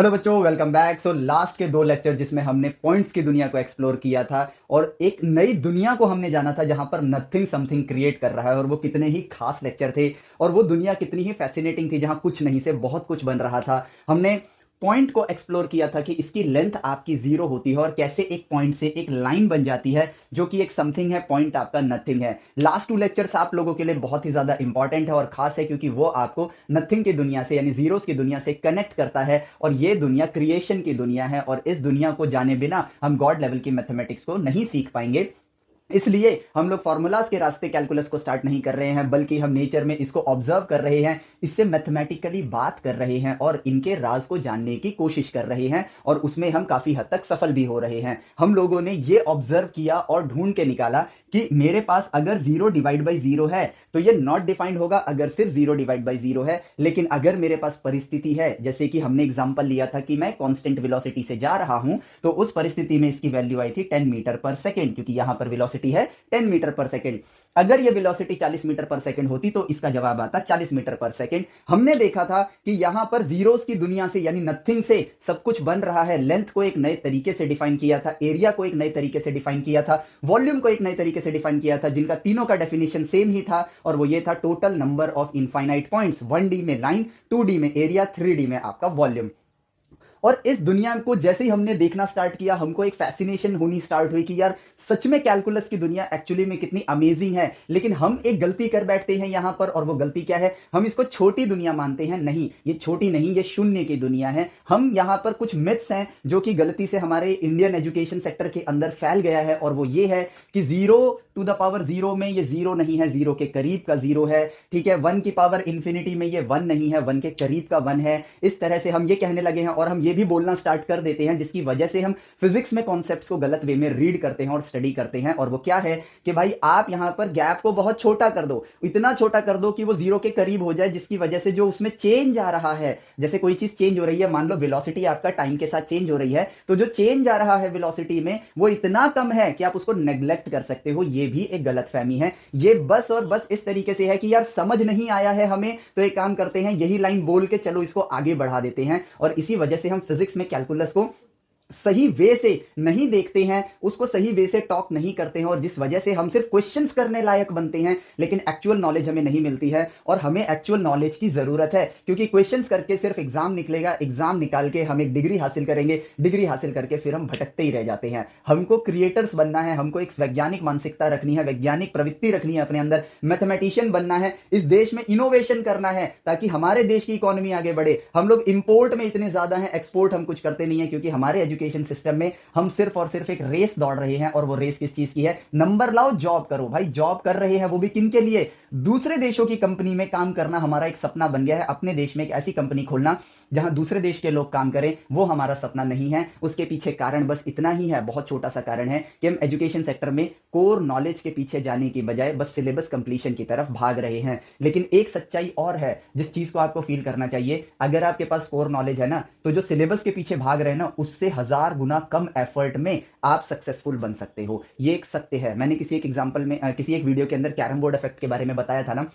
Hello बच्चों, welcome back. So last के दो लेक्चर जिसमें हमने पॉइंट्स की दुनिया को एक्सप्लोर किया था और एक नई दुनिया को हमने जाना था जहां पर नथिंग समथिंग क्रिएट कर रहा है, और वो कितने ही खास लेक्चर थे और वो दुनिया कितनी ही फैसिनेटिंग थी जहां कुछ नहीं से बहुत कुछ बन रहा था। हमने पॉइंट को एक्सप्लोर किया था कि इसकी लेंथ आपकी जीरो होती है और कैसे एक पॉइंट से एक लाइन बन जाती है जो कि एक समथिंग है, पॉइंट आपका नथिंग है। लास्ट टू लेक्चर्स आप लोगों के लिए बहुत ही ज्यादा इंपॉर्टेंट है और खास है क्योंकि वो आपको नथिंग की दुनिया से यानी जीरोस की दुनिया से कनेक्ट करता है, और ये दुनिया क्रिएशन की दुनिया है और इस दुनिया को जाने बिना हम गॉड लेवल की मैथमेटिक्स को नहीं सीख पाएंगे। इसलिए हम लोग फॉर्मूलाज के रास्ते कैलकुलस को स्टार्ट नहीं कर रहे हैं, बल्कि हम नेचर में इसको ऑब्जर्व कर रहे हैं, इससे मैथमेटिकली बात कर रहे हैं और इनके राज को जानने की कोशिश कर रहे हैं, और उसमें हम काफी हद तक सफल भी हो रहे हैं। हम लोगों ने ये ऑब्जर्व किया और ढूंढ के निकाला कि मेरे पास अगर जीरो डिवाइड बाई जीरो है तो ये नॉट डिफाइंड होगा अगर सिर्फ जीरो डिवाइड बाई जीरो है। लेकिन अगर मेरे पास परिस्थिति है, जैसे कि हमने एग्जांपल लिया था कि मैं कांस्टेंट वेलोसिटी से जा रहा हूं, तो उस परिस्थिति में इसकी वैल्यू आई थी 10 मीटर पर सेकेंड, क्योंकि यहां पर वेलोसिटी है 10 मीटर पर सेकेंड। अगर ये वेलोसिटी 40 मीटर पर सेकंड होती तो इसका जवाब आता 40 मीटर पर सेकंड। हमने देखा था कि यहां पर जीरोस की दुनिया से यानी नथिंग से सब कुछ बन रहा है। लेंथ को एक नए तरीके से डिफाइन किया था, एरिया को एक नए तरीके से डिफाइन किया था, वॉल्यूम को एक नए तरीके से डिफाइन किया था, जिनका तीनों का डेफिनेशन सेम ही था, और वो ये था total number of infinite points. 1D में लाइन, 2D में एरिया, 3D में आपका वॉल्यूम। और इस दुनिया को जैसे ही हमने देखना स्टार्ट किया, हमको एक फैसिनेशन होनी स्टार्ट हुई कि यार सच में कैलकुलस की दुनिया एक्चुअली में कितनी अमेजिंग है। लेकिन हम एक गलती कर बैठते हैं यहां पर, और वो गलती क्या है? हम इसको छोटी दुनिया मानते हैं। नहीं, ये छोटी नहीं, ये शून्य की दुनिया है। हम यहां पर कुछ मिथ्स हैं जो कि गलती से हमारे इंडियन एजुकेशन सेक्टर के अंदर फैल गया है, और वो ये है कि zero to the power zero में ये जीरो नहीं है, जीरो के करीब का जीरो है। ठीक है, वन की पावर इंफिनिटी में ये वन नहीं है, वन के करीब का वन है। इस तरह से हम ये कहने लगे हैं और हम ये भी बोलना स्टार्ट कर देते हैं, जिसकी वजह से हम फिजिक्स में कॉन्सेप्ट्स को गलत वे में रीड करते हैं और स्टडी करते हैं। और वो क्या है कि भाई आप यहां पर गैप को बहुत छोटा कर दो, इतना छोटा कर दो कि वो जीरो के करीब हो जाए, जिसकी वजह से जो उसमें चेंज आ रहा है, जैसे कोई चीज चेंज हो रही है, मान लो वेलोसिटी आपका टाइम के साथ चेंज हो रही है, तो जो चेंज आ रहा है वेलोसिटी में वो इतना कम है कि आप उसको नेग्लेक्ट कर सकते हो। ये भी एक गलतफहमी है। ये बस और बस इस तरीके से है कि यार समझ नहीं आया है हमें, तो एक काम करते हैं, यही लाइन बोल के चलो इसको आगे बढ़ा देते हैं। और इसी वजह से हम फिजिक्स में कैलकुलस को सही वे से नहीं देखते हैं, उसको सही वे से टॉक नहीं करते हैं, और जिस वजह से हम सिर्फ क्वेश्चंस करने लायक बनते हैं, लेकिन एक्चुअल नॉलेज हमें नहीं मिलती है। और हमें एक्चुअल नॉलेज की जरूरत है, क्योंकि क्वेश्चंस करके सिर्फ एग्जाम निकलेगा, एग्जाम निकाल के हम एक डिग्री हासिल करेंगे, डिग्री हासिल करके फिर हम भटकते ही रह जाते हैं। हमको क्रिएटर्स बनना है, हमको एक वैज्ञानिक मानसिकता रखनी है, वैज्ञानिक प्रवृत्ति रखनी है अपने अंदर, मैथमेटिशियन बनना है, इस देश में इनोवेशन करना है ताकि हमारे देश की इकोनॉमी आगे बढ़े। हम लोग इंपोर्ट में इतने ज्यादा हैं, एक्सपोर्ट हम कुछ करते नहीं है, क्योंकि हमारे एजुकेशन सिस्टम में हम सिर्फ और सिर्फ एक रेस दौड़ रहे हैं। और वो रेस किस चीज की है? नंबर लाओ, जॉब करो। भाई जॉब कर रहे हैं, वो भी किन के लिए? दूसरे देशों की कंपनी में काम करना हमारा एक सपना बन गया है। अपने देश में एक ऐसी कंपनी खोलना जहां दूसरे देश के लोग काम करें, वो हमारा सपना नहीं है। उसके पीछे कारण बस इतना ही है, बहुत छोटा सा कारण है, कि हम एजुकेशन सेक्टर में कोर नॉलेज के पीछे जाने की बजाय बस सिलेबस कंप्लीशन की तरफ भाग रहे हैं। लेकिन एक सच्चाई और है जिस चीज को आपको फील करना चाहिए, अगर आपके पास कोर नॉलेज है ना, तो जो सिलेबस के पीछे भाग रहे हैं ना, उससे 1000 गुना कम एफर्ट में आप सक्सेसफुल बन सकते हो। ये एक सत्य है। मैंने किसी एक एग्जांपल में किसी एक वीडियो के अंदर कैरम बोर्ड इफेक्ट के बारे में बताया था ना।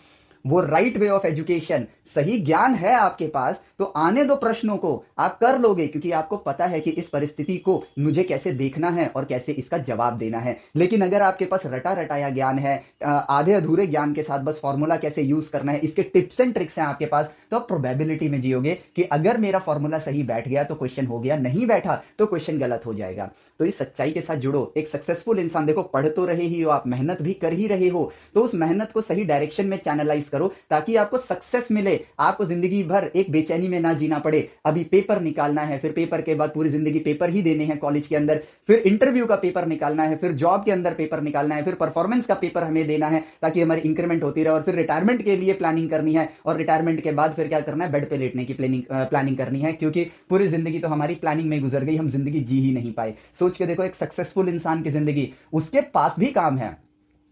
वो राइट वे ऑफ एजुकेशन, सही ज्ञान है आपके पास तो आने दो प्रश्नों को, आप कर लोगे, क्योंकि आपको पता है कि इस परिस्थिति को मुझे कैसे देखना है और कैसे इसका जवाब देना है। लेकिन अगर आपके पास रटा रटाया ज्ञान है, आधे अधूरे ज्ञान के साथ बस फॉर्मूला कैसे यूज करना है, इसके टिप्स एंड ट्रिक्स हैं आपके पास, तो आप प्रोबेबिलिटी में जियोगे कि अगर मेरा फॉर्मूला सही बैठ गया तो क्वेश्चन हो गया, नहीं बैठा तो क्वेश्चन गलत हो जाएगा। तो इस सच्चाई के साथ जुड़ो। एक सक्सेसफुल इंसान, देखो पढ़ तो रहे ही हो आप, मेहनत भी कर ही रहे हो, तो उस मेहनत को सही डायरेक्शन में चैनलाइज करो ताकि आपको सक्सेस मिले, आपको जिंदगी भर एक बेचैनी में ना जीना पड़े। अभी पेपर निकालना है, फिर पेपर के बाद पूरी जिंदगी पेपर ही देने हैं कॉलेज के अंदर, फिर इंटरव्यू का पेपर निकालना है, फिर जॉब के अंदर पेपर निकालना है, फिर परफॉर्मेंस का पेपर हमें देना है ताकि हमारी इंक्रीमेंट होती रहे, और फिर रिटायरमेंट के लिए प्लानिंग करनी है, और रिटायरमेंट के बाद फिर क्या करना है? बेड पे लेटने की प्लानिंग करनी है, क्योंकि पूरी जिंदगी तो हमारी प्लानिंग में गुजर गई, हम जिंदगी जी ही नहीं पाए। सोच के देखो, एक सक्सेसफुल इंसान की जिंदगी, उसके पास भी काम है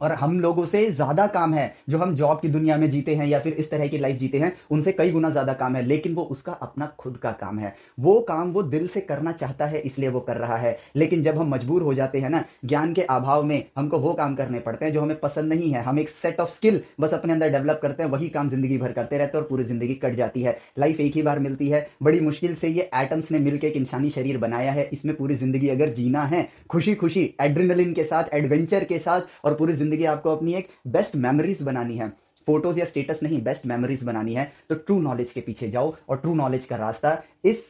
और हम लोगों से ज्यादा काम है, जो हम जॉब की दुनिया में जीते हैं या फिर इस तरह की लाइफ जीते हैं, उनसे कई गुना ज्यादा काम है, लेकिन वो उसका अपना खुद का काम है। वो काम वो दिल से करना चाहता है, इसलिए वो कर रहा है। लेकिन जब हम मजबूर हो जाते हैं ना, ज्ञान के अभाव में हमको वो काम करने पड़ते हैं जो हमें पसंद नहीं है। हम एक सेट ऑफ स्किल बस अपने अंदर डेवलप करते हैं, वही काम जिंदगी भर करते रहते हैं और पूरी जिंदगी कट जाती है। लाइफ एक ही बार मिलती है, बड़ी मुश्किल से ये एटम्स ने मिलकर एक इंसानी शरीर बनाया है। इसमें पूरी जिंदगी अगर जीना है खुशी खुशी एड्रेनलिन के साथ, एडवेंचर के साथ, और पूरी जिंदगी आपको अपनी एक बेस्ट मेमोरीज बनानी है, फोटोज या स्टेटस नहीं, बेस्ट मेमोरीज बनानी है, तो ट्रू नॉलेज के पीछे जाओ। और ट्रू नॉलेज का रास्ता इस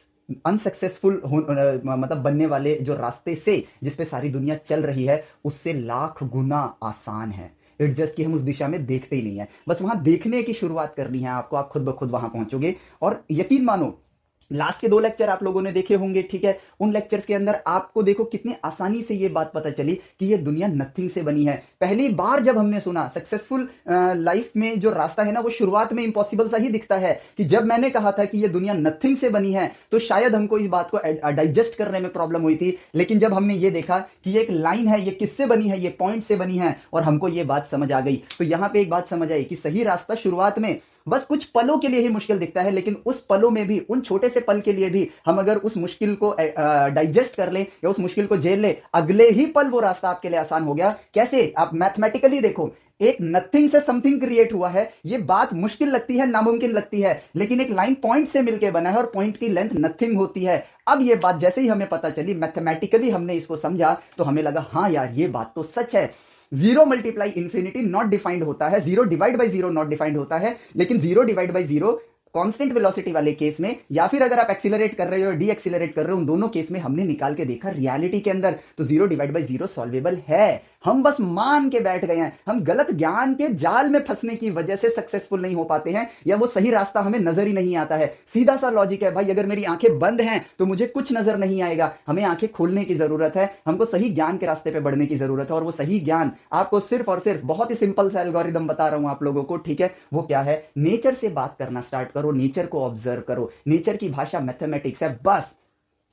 अनसक्सेसफुल मतलब बनने वाले जो रास्ते से जिस पे सारी दुनिया चल रही है, उससे लाख गुना आसान है। इट्स जस्ट कि हम उस दिशा में देखते ही नहीं है। बस वहां देखने की शुरुआत करनी है आपको, आप खुद ब खुद वहां पहुंचोगे। और यकीन मानो, लास्ट के 2 लेक्चर आप लोगों ने देखे होंगे, ठीक है। उन लेक्चर्स के अंदर आपको देखो कितनी आसानी से ये बात पता चली कि ये दुनिया नथिंग से बनी है। पहली बार जब हमने सुना सक्सेसफुल लाइफ में जो रास्ता है ना, वो शुरुआत में इंपॉसिबल सा ही दिखता है। कि जब मैंने कहा था कि ये दुनिया नथिंग से बनी है, तो शायद हमको इस बात को डाइजेस्ट करने में प्रॉब्लम हुई थी। लेकिन जब हमने ये देखा कि ये एक लाइन है, ये किससे बनी है, ये पॉइंट से बनी है, और हमको ये बात समझ आ गई, तो यहां पे एक बात समझ आई कि सही रास्ता शुरुआत में बस कुछ पलों के लिए ही मुश्किल दिखता है, लेकिन उस पलों में भी, उन छोटे से पल के लिए भी, हम अगर उस मुश्किल को डाइजेस्ट कर लें या उस मुश्किल को झेल लें, अगले ही पल वो रास्ता आपके लिए आसान हो गया। कैसे? आप मैथमेटिकली देखो, एक नथिंग से समथिंग क्रिएट हुआ है। ये बात मुश्किल लगती है, नामुमकिन लगती है, लेकिन एक लाइन पॉइंट से मिलकर बना है और पॉइंट की लेंथ नथिंग होती है। अब ये बात जैसे ही हमें पता चली, मैथमेटिकली हमने इसको समझा, तो हमें लगा हाँ यार, ये बात तो सच है। Zero multiply infinity not defined होता है, zero divide by zero not defined होता है, लेकिन zero divide by zero constant velocity वाले केस में, या फिर अगर आप एक्सीलरेट कर रहे हो और डी एक्सीलरेट कर रहे हो, उन दोनों केस में हमने निकाल के देखा रियलिटी के अंदर, तो zero divide by zero solvable है। हम बस मान के बैठ गए हैं। हम गलत ज्ञान के जाल में फंसने की वजह से सक्सेसफुल नहीं हो पाते हैं, या वो सही रास्ता हमें नजर ही नहीं आता है। सीधा सा लॉजिक है भाई, अगर मेरी आंखें बंद हैं तो मुझे कुछ नजर नहीं आएगा। हमें आंखें खोलने की जरूरत है, हमको सही ज्ञान के रास्ते पे बढ़ने की जरूरत है। और वो सही ज्ञान आपको सिर्फ और सिर्फ, बहुत ही सिंपल सा एल्गोरिदम बता रहा हूं आप लोगों को, ठीक है। वो क्या है? नेचर से बात करना स्टार्ट करो, नेचर को ऑब्जर्व करो। नेचर की भाषा मैथमेटिक्स है, बस।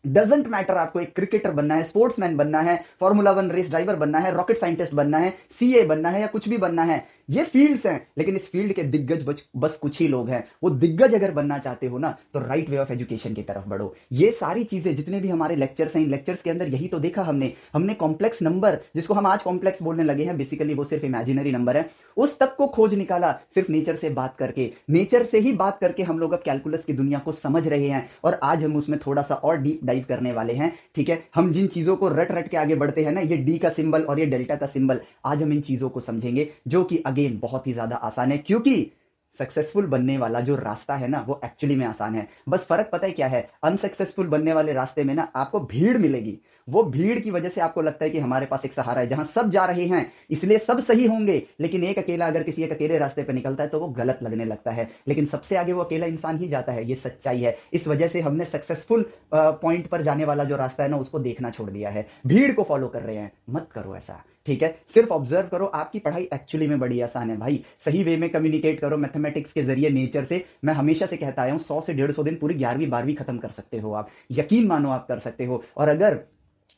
डजेंट मैटर आपको एक क्रिकेटर बनना है, स्पोर्ट्समैन बनना है, फॉर्मूला 1 रेस ड्राइवर बनना है, रॉकेट साइंटिस्ट बनना है, सीए बनना है, या कुछ भी बनना है। ये फील्ड्स हैं, लेकिन इस फील्ड के दिग्गज बस कुछ ही लोग हैं। वो दिग्गज अगर बनना चाहते हो ना, तो राइट वे ऑफ एजुकेशन की तरफ बढ़ो। ये सारी चीजें, जितने भी हमारे लेक्चर्स हैं, इन लेक्चर्स के अंदर यही तो देखा हमने कॉम्प्लेक्स नंबर, जिसको हम आज कॉम्प्लेक्स बोलने लगे हैं, बेसिकली वो सिर्फ इमेजिनरी नंबर है, उस तक को खोज निकाला सिर्फ नेचर से बात करके। नेचर से ही बात करके हम लोग अब कैलकुलस की दुनिया को समझ रहे हैं, और आज हम उसमें थोड़ा सा और डीप डाइव करने वाले हैं, ठीक है। हम जिन चीजों को रट रट के आगे बढ़ते हैं ना, ये डी का सिंबल और ये डेल्टा का सिंबल, आज हम इन चीजों को समझेंगे, जो कि अगेन बहुत ही ज्यादा आसान है, क्योंकि सक्सेसफुल बनने वाला जो रास्ता है ना, वो एक्चुअली में आसान है। बस फर्क पता है क्या है? अनसक्सेसफुल बनने वाले रास्ते में ना आपको भीड़ मिलेगी। वो भीड़ की वजह से आपको लगता है कि हमारे पास एक सहारा है, जहां सब जा रहे हैं इसलिए सब सही होंगे, लेकिन एक अकेला अगर किसी एक अकेले रास्ते पर निकलता है तो वो गलत लगने लगता है। लेकिन सबसे आगे वो अकेला इंसान ही जाता है, ये सच्चाई है। इस वजह से हमने सक्सेसफुल पॉइंट पर जाने वाला जो रास्ता है ना, उसको देखना छोड़ दिया है, भीड़ को फॉलो कर रहे हैं। मत करो ऐसा, ठीक है। सिर्फ ऑब्जर्व करो। आपकी पढ़ाई एक्चुअली में बड़ी आसान है भाई, सही वे में कम्युनिकेट करो मैथमेटिक्स के जरिए, नेचर से। मैं हमेशा से कहता आया हूं, 100 से 150 दिन पूरी 11वीं 12वीं खत्म कर सकते हो आप, यकीन मानो आप कर सकते हो। और अगर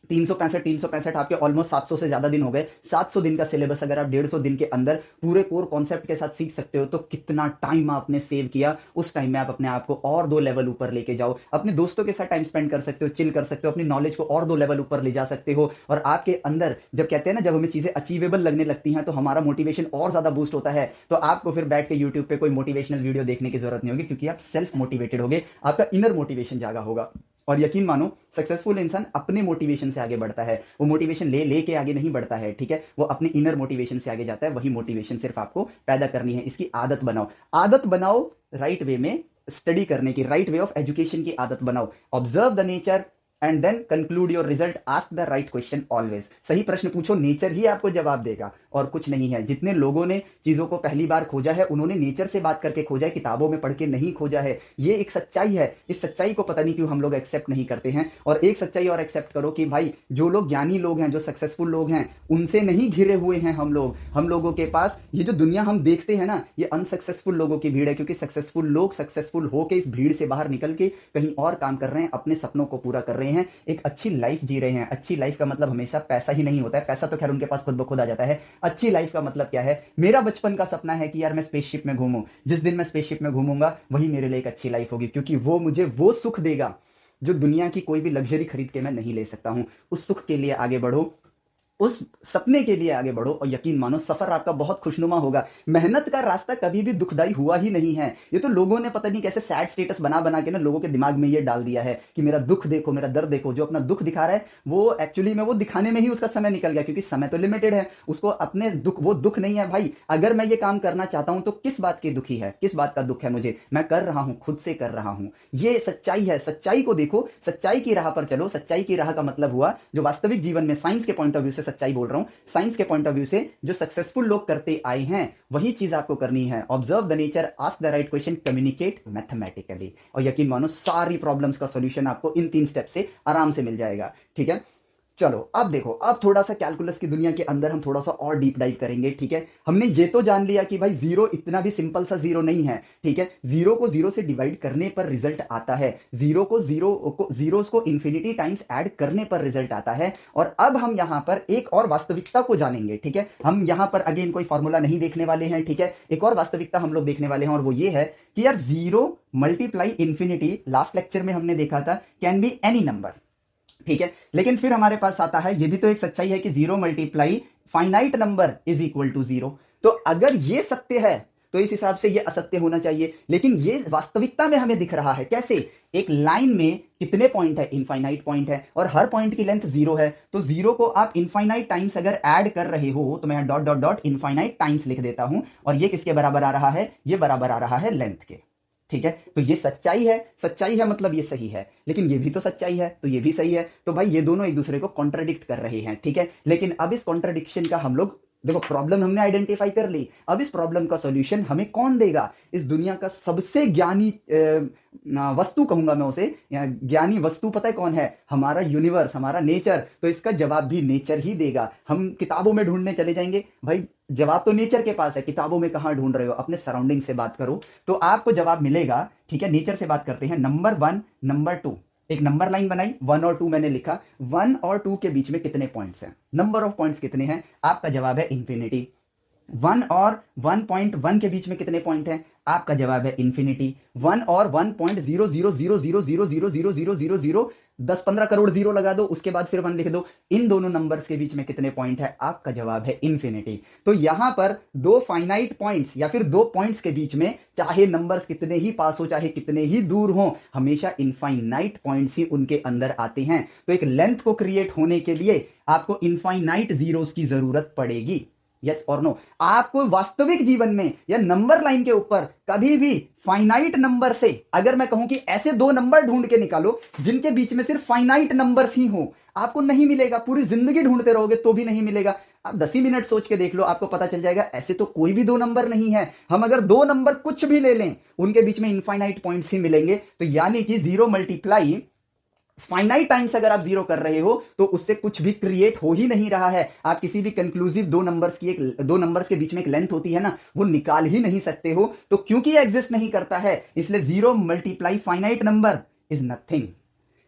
365 आपके ऑलमोस्ट 700 से ज्यादा दिन हो गए, 700 दिन का सिलेबस अगर आप 150 दिन के अंदर पूरे कोर कॉन्सेप्ट के साथ सीख सकते हो, तो कितना टाइम आपने सेव किया। उस टाइम में आप अपने आप को और 2 लेवल ऊपर लेके जाओ, अपने दोस्तों के साथ टाइम स्पेंड कर सकते हो, चिल कर सकते हो, अपनी नॉलेज को और 2 लेवल ऊपर ले जा सकते हो। और आपके अंदर जब कहते हैं ना, जब हमें चीजें अचीवेबल लगने लगती हैं, तो हमारा मोटिवेशन और ज्यादा बूस्ट होता है। तो आपको फिर बैठ के यूट्यूब पे कोई मोटिवेशनल वीडियो देखने की जरूरत नहीं होगी, क्योंकि आप सेल्फ मोटिवेटेड होगे, आपका इनर मोटिवेशन जागा होगा। और यकीन मानो, सक्सेसफुल इंसान अपने मोटिवेशन से आगे बढ़ता है, वो मोटिवेशन ले के आगे नहीं बढ़ता है, ठीक है। वो अपने इनर मोटिवेशन से आगे जाता है। वही मोटिवेशन सिर्फ आपको पैदा करनी है, इसकी आदत बनाओ। आदत बनाओ राइट वे में स्टडी करने की, राइट वे ऑफ एजुकेशन की आदत बनाओ। Observe the nature and then conclude your result. Ask the right question always. सही प्रश्न पूछो, नेचर ही आपको जवाब देगा, और कुछ नहीं है। जितने लोगों ने चीजों को पहली बार खोजा है, उन्होंने नेचर से बात करके खोजा है, किताबों में पढ़ के नहीं खोजा है। ये एक सच्चाई है। इस सच्चाई को पता नहीं क्यों हम लोग एक्सेप्ट नहीं करते हैं। और एक सच्चाई और एक्सेप्ट करो कि भाई, जो लोग ज्ञानी लोग हैं, जो सक्सेसफुल लोग हैं, उनसे नहीं घिरे हुए हैं हम लोग। हम लोगों के पास ये जो दुनिया हम देखते हैं ना, ये अनसक्सेसफुल लोगों की भीड़ है, क्योंकि सक्सेसफुल लोग सक्सेसफुल होकर इस भीड़ से बाहर निकल के कहीं और काम कर रहे हैं, अपने सपनों को पूरा कर रहे हैं। हैं, एक अच्छी लाइफ जी रहे हैं। अच्छी लाइफ का मतलब हमेशा पैसा ही नहीं होता है, पैसा तो खैर उनके पास खुद ब खुद आ जाता है। अच्छी लाइफ का मतलब क्या है? मेरा बचपन का सपना है कि यार मैं स्पेसशिप में घूमूं। जिस दिन मैं स्पेसशिप में घूमूंगा वही मेरे लिए एक अच्छी लाइफ होगी, क्योंकि वो मुझे वो सुख देगा जो दुनिया की कोई भी लग्जरी खरीद के मैं नहीं ले सकता हूं। उस सुख के लिए आगे बढ़ो, उस सपने के लिए आगे बढ़ो, और यकीन मानो सफर आपका बहुत खुशनुमा होगा। मेहनत का रास्ता कभी भी दुखदाई हुआ ही नहीं है। ये तो लोगों ने पता नहीं कैसे सैड स्टेटस बना बना के ना लोगों के दिमाग में ये डाल दिया है कि मेरा दुख देखो, मेरा दर्द देखो। जो अपना दुख दिखा रहा है वो एक्चुअली में वो दिखाने में ही उसका समय निकल गया, क्योंकि समय तो लिमिटेड है। उसको अपने दुख, वो दुख नहीं है भाई। अगर मैं ये काम करना चाहता हूं तो किस बात की दुखी है, किस बात का दुख है मुझे? मैं कर रहा हूं, खुद से कर रहा हूं। ये सच्चाई है। सच्चाई को देखो, सच्चाई की राह पर चलो। सच्चाई की राह का मतलब हुआ जो वास्तविक जीवन में, साइंस के पॉइंट ऑफ व्यू से सच्चाई बोल रहा हूं, साइंस के पॉइंट ऑफ व्यू से जो सक्सेसफुल लोग करते आए हैं वही चीज आपको करनी है। Observe the nature, ask the right question, communicate mathematically, और यकीन मानो सारी प्रॉब्लम्स का सॉल्यूशन आपको इन 3 स्टेप से आराम से मिल जाएगा। ठीक है, चलो अब देखो, अब थोड़ा सा कैलकुलस की दुनिया के अंदर हम थोड़ा सा और डीप डाइव करेंगे। ठीक है, हमने ये तो जान लिया कि भाई जीरो इतना भी सिंपल सा जीरो नहीं है। ठीक है, जीरो को जीरो से डिवाइड करने पर रिजल्ट आता है, जीरोस को इंफिनिटी टाइम्स ऐड करने पर रिजल्ट आता है। और अब हम यहां पर एक और वास्तविकता को जानेंगे। ठीक है, हम यहां पर अगेन कोई फॉर्मूला नहीं देखने वाले हैं। ठीक है, एक और वास्तविकता हम लोग देखने वाले हैं, और वो ये है कि यार zero multiply infinity, last lecture में हमने देखा था, कैन बी एनी नंबर। ठीक है, लेकिन फिर हमारे पास आता है, ये भी तो एक सच्चाई है कि zero multiply finite number is equal to zero. तो अगर ये सत्य है तो इस हिसाब से ये असत्य होना चाहिए, लेकिन ये वास्तविकता में हमें दिख रहा है। कैसे? एक लाइन में कितने पॉइंट है? इनफाइनाइट पॉइंट है, और हर पॉइंट की लेंथ जीरो है। तो जीरो को आप इनफाइनाइट टाइम्स अगर ऐड कर रहे हो तो मैं यहां dot dot dot infinite times लिख देता हूं, और ये किसके बराबर आ रहा है? ये बराबर आ रहा है लेंथ के। ठीक है, तो ये सच्चाई है। सच्चाई है मतलब ये सही है, लेकिन ये भी तो सच्चाई है, तो ये भी सही है। तो भाई ये दोनों एक दूसरे को कॉन्ट्रडिक्ट कर रहे हैं। ठीक है, लेकिन अब इस कॉन्ट्रडिक्शन का हम लोग, देखो प्रॉब्लम हमने आइडेंटिफाई कर ली, अब इस प्रॉब्लम का सॉल्यूशन हमें कौन देगा? इस दुनिया का सबसे ज्ञानी वस्तु कहूंगा मैं उसे, ज्ञानी वस्तु पता है कौन है? हमारा यूनिवर्स, हमारा नेचर। तो इसका जवाब भी नेचर ही देगा। हम किताबों में ढूंढने चले जाएंगे, भाई जवाब तो नेचर के पास है, किताबों में कहां ढूंढ रहे हो? अपने सराउंडिंग से बात करो तो आपको जवाब मिलेगा। ठीक है, नेचर से बात करते हैं। नंबर 1, नंबर 2, एक नंबर लाइन बनाई, 1 और 2 मैंने लिखा। 1 और 2 के बीच में कितने पॉइंट्स हैं? नंबर ऑफ पॉइंट्स कितने हैं? आपका जवाब है इंफिनिटी। 1 और 1.1 के बीच में कितने पॉइंट हैं? आपका जवाब है इंफिनिटी। 1 और 1.00000000000 10-15 करोड़ जीरो लगा दो, उसके बाद फिर 1 लिख दो। इन दोनों नंबर्स के बीच में कितने पॉइंट है? आपका जवाब है इंफिनिटी। तो यहां पर दो फाइनाइट पॉइंट्स या फिर दो पॉइंट्स के बीच में चाहे नंबर्स कितने ही पास हो, चाहे कितने ही दूर हो, हमेशा इनफाइनाइट पॉइंट्स ही उनके अंदर आते हैं। तो एक लेंथ को क्रिएट होने के लिए आपको इनफाइनाइट जीरोस की जरूरत पड़ेगी। यस और नो? आपको वास्तविक जीवन में या नंबर लाइन के ऊपर कभी भी फाइनाइट नंबर से, अगर मैं कहूं कि ऐसे दो नंबर ढूंढ के निकालो जिनके बीच में सिर्फ फाइनाइट नंबर्स ही हो, आपको नहीं मिलेगा। पूरी जिंदगी ढूंढते रहोगे तो भी नहीं मिलेगा। आप 10 ही मिनट सोच के देख लो, आपको पता चल जाएगा ऐसे तो कोई भी दो नंबर नहीं है। हम अगर दो नंबर कुछ भी ले लें, उनके बीच में इनफाइनाइट पॉइंट्स ही मिलेंगे। तो यानी कि जीरो मल्टीप्लाई फाइनाइट टाइम्स अगर आप जीरो कर रहे हो तो उससे कुछ भी क्रिएट हो ही नहीं रहा है। आप किसी भी कंक्लूसिव दो नंबर्स के बीच में एक लेंथ होती है ना, वो निकाल ही नहीं सकते हो। तो क्योंकि एग्जिस्ट नहीं करता है, इसलिए zero multiply finite number is nothing.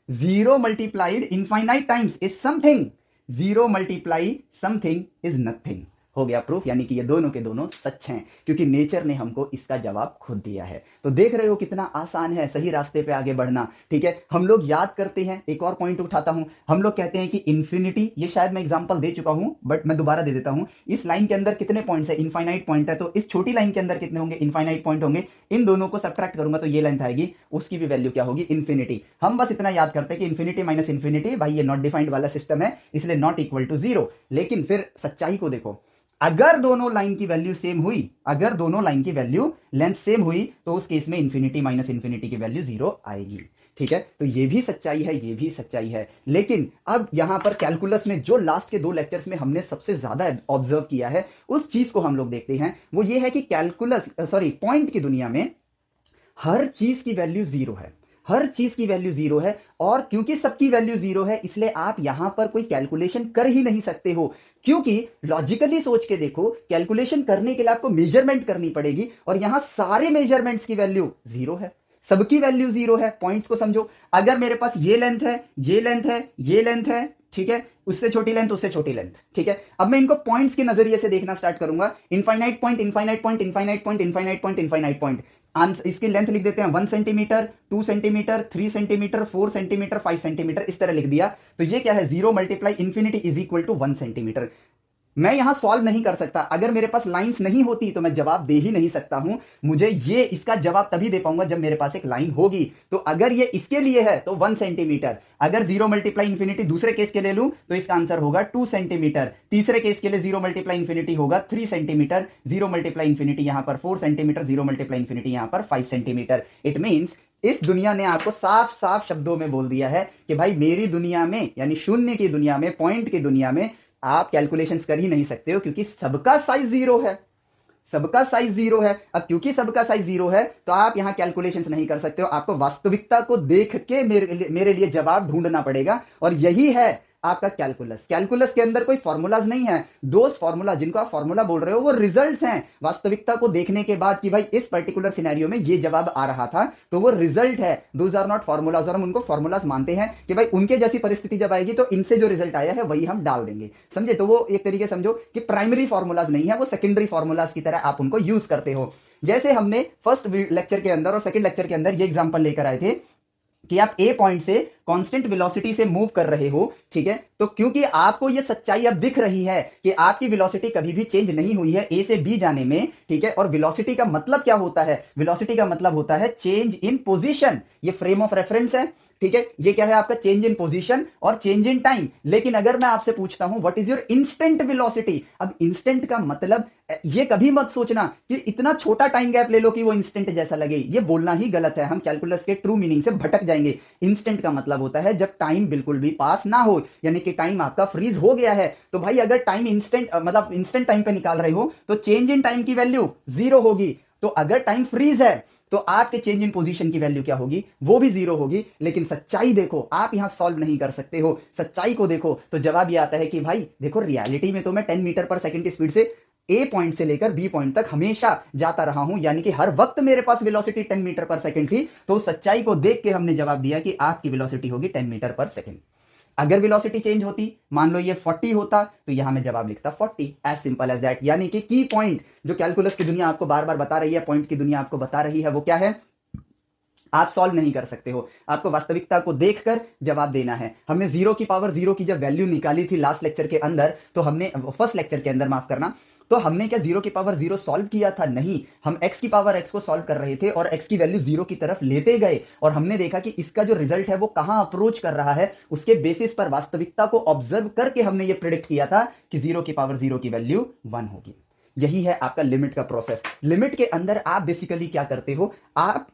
Zero multiplied infinite times is something. Zero multiply something is nothing. हो गया प्रूफ, यानी कि ये दोनों के दोनों सच हैं, क्योंकि नेचर ने हमको इसका जवाब खुद दिया है। तो देख रहे हो कितना आसान है सही रास्ते पे आगे बढ़ना। ठीक है, हम लोग याद करते हैं, एक और पॉइंट उठाता हूं, हम लोग कहते हैं कि इंफिनिटी, ये शायद मैं एग्जांपल दे चुका हूं बट मैं दोबारा दे देता हूं। इस लाइन के अंदर कितने पॉइंट्स है? इनफाइनाइट पॉइंट है। तो इस छोटी लाइन के अंदर कितने होंगे? इनफाइनाइट पॉइंट होंगे। इन दोनों को सब्ट्रैक्ट करूंगा तो ये लेंथ आएगी, उसकी भी वैल्यू क्या होगी? इंफिनिटी। हम बस इतना याद करते हैं कि इंफिनिटी माइनस इंफिनिटी, भाई ये नॉट डिफाइंड वाला सिस्टम है, इसलिए नॉट इक्वल टू जीरो। लेकिन फिर सच्चाई को देखो, अगर दोनों लाइन की वैल्यू सेम हुई, अगर दोनों लाइन की वैल्यू लेंथ सेम हुई, तो उस केस में इंफिनिटी माइनस इंफिनिटी की वैल्यू जीरो आएगी। ठीक है, तो ये भी सच्चाई है, ये भी सच्चाई है। लेकिन अब यहां पर कैलकुलस में जो लास्ट के 2 लेक्चर्स में हमने सबसे ज्यादा ऑब्जर्व किया है, उस चीज को हम लोग देखते हैं। वो ये है कि पॉइंट की दुनिया में हर चीज की वैल्यू जीरो है, हर चीज की वैल्यू जीरो है। और क्योंकि सबकी वैल्यू जीरो है, इसलिए आप यहां पर कोई कैलकुलेशन कर ही नहीं सकते हो। क्योंकि लॉजिकली सोच के देखो, कैलकुलेशन करने के लिए आपको मेजरमेंट करनी पड़ेगी, और यहां सारे मेजरमेंट्स की वैल्यू जीरो है। सबकी वैल्यू जीरो है। पॉइंट्स को समझो, अगर मेरे पास ये लेंथ है, ये लेंथ है, ये लेंथ है, ठीक है, उससे छोटी लेंथ, उससे छोटी लेंथ, ठीक है। अब मैं इनको पॉइंट्स के नजरिए से देखना स्टार्ट करूंगा। Infinite point, infinite point, infinite point, infinite point, infinite point. इसकी लेंथ लिख देते हैं 1 centimetre, 2 centimetre, 3 centimetre, 4 centimetre, 5 centimetre, इस तरह लिख दिया। तो ये क्या है, 0 multiply infinity is equal to 1 centimetre. मैं यहां सॉल्व नहीं कर सकता, अगर मेरे पास लाइंस नहीं होती तो मैं जवाब दे ही नहीं सकता हूं। मुझे ये इसका जवाब तभी दे पाऊंगा जब मेरे पास एक लाइन होगी। तो अगर ये इसके लिए है तो 1 सेंटीमीटर, अगर 0 मल्टीप्लाई इंफिनिटी दूसरे केस के ले लूं तो इसका आंसर होगा 2 सेंटीमीटर, तीसरे केस के लिए 0 मल्टीप्लाई इंफिनिटी होगा 3 सेंटीमीटर, 0 मल्टीप्लाई इंफिनिटी यहां पर 4 सेंटीमीटर, 0 मल्टीप्लाई इंफिनिटी यहां पर 5 सेंटीमीटर। इट मींस इस दुनिया ने आपको साफ साफ शब्दों में बोल दिया है कि भाई मेरी दुनिया में, यानी शून्य की दुनिया में, पॉइंट की दुनिया में आप कैलकुलेशंस कर ही नहीं सकते हो, क्योंकि सबका साइज जीरो है। सबका साइज जीरो है। अब क्योंकि सबका साइज जीरो है तो आप यहां कैलकुलेशंस नहीं कर सकते हो, आपको वास्तविकता को देख के मेरे लिए जवाब ढूंढना पड़ेगा। और यही है आपका कैलकुलस। कैलकुलस के अंदर कोई फॉर्मूलाज नहीं है। दोस्त फॉर्मूला जिनको आप फॉर्मूला बोल रहे हो वो रिजल्ट्स हैं। वास्तविकता को देखने के बाद कि भाई इस पर्टिकुलर सिनेरियो में ये जवाब आ रहा था, तो वो रिजल्ट है। Those are not formulas. और हम उनको फॉर्मूलाज मानते हैं कि भाई उनके जैसी परिस्थिति जब आएगी तो इनसे जो रिजल्ट आया है वही हम डाल देंगे, समझे। तो वो एक तरीके समझो कि प्राइमरी फॉर्मूलाज नहीं है, वो सेकेंडरी फॉर्मूलाज की तरह आप उनको यूज करते हो। जैसे हमने फर्स्ट लेक्चर के अंदर और सेकंड लेक्चर के अंदर ये एग्जांपल लेकर आए थे कि आप ए पॉइंट से कांस्टेंट वेलोसिटी से मूव कर रहे हो, ठीक है। तो क्योंकि आपको यह सच्चाई अब दिख रही है कि आपकी वेलोसिटी कभी भी चेंज नहीं हुई है ए से बी जाने में, ठीक है। और वेलोसिटी का मतलब क्या होता है, वेलोसिटी का मतलब होता है चेंज इन पोजीशन। ये फ्रेम ऑफ रेफरेंस है, ठीक है। ये क्या है आपका, चेंज इन पोजीशन और चेंज इन टाइम। लेकिन अगर मैं आपसे पूछता हूं what is your instant velocity, अब इंस्टेंट का मतलब ये कभी मत सोचना कि इतना छोटा टाइम गैप ले लो कि वो इंस्टेंट जैसा लगे, ये बोलना ही गलत है। हम कैलकुलस के ट्रू मीनिंग से भटक जाएंगे। इंस्टेंट का मतलब होता है जब टाइम बिल्कुल भी पास ना हो, यानी कि टाइम आपका फ्रीज हो गया है। तो भाई अगर टाइम इंस्टेंट मतलब इंस्टेंट टाइम पे निकाल रहे हो तो चेंज इन टाइम की वैल्यू जीरो होगी। तो अगर टाइम फ्रीज है तो आपके चेंज इन पोजीशन की वैल्यू क्या होगी, वो भी जीरो होगी। लेकिन सच्चाई देखो, आप यहां सॉल्व नहीं कर सकते हो। सच्चाई को देखो तो जवाब ये आता है कि भाई देखो रियलिटी में तो मैं 10 मीटर पर सेकंड की स्पीड से ए पॉइंट से लेकर बी पॉइंट तक हमेशा जाता रहा हूं, यानी कि हर वक्त मेरे पास वेलोसिटी 10 मीटर पर सेकंड थी। तो सच्चाई को देख के हमने जवाब दिया कि आपकी वेलोसिटी होगी 10 मीटर पर सेकंड। अगर वेलोसिटी चेंज होती, मान लो ये 40 होता, तो यहां मैं जवाब लिखता 40। As simple as that. यानी कि की पॉइंट जो कैलकुलस की दुनिया आपको बार बार बता रही है, पॉइंट की दुनिया आपको बता रही है, वो क्या है, आप सॉल्व नहीं कर सकते हो। आपको वास्तविकता को देखकर जवाब देना है। हमने जीरो की पावर जीरो की जब वैल्यू निकाली थी लास्ट लेक्चर के अंदर, तो हमने फर्स्ट लेक्चर के अंदर, माफ करना, तो हमने क्या जीरो की पावर जीरो सॉल्व किया था? नहीं, हम एक्स की पावर एक्स को सॉल्व कर रहे थे और एक्स की वैल्यू जीरो की तरफ लेते गए। और हमने देखा कि इसका जो रिजल्ट है वो कहां अप्रोच कर रहा है, उसके बेसिस पर वास्तविकता को ऑब्जर्व करके हमने ये प्रिडिक्ट किया था कि जीरो की पावर जीरो की वैल्यू 1 होगी। यही है आपका लिमिट का प्रोसेस। लिमिट के अंदर आप बेसिकली क्या करते हो, आप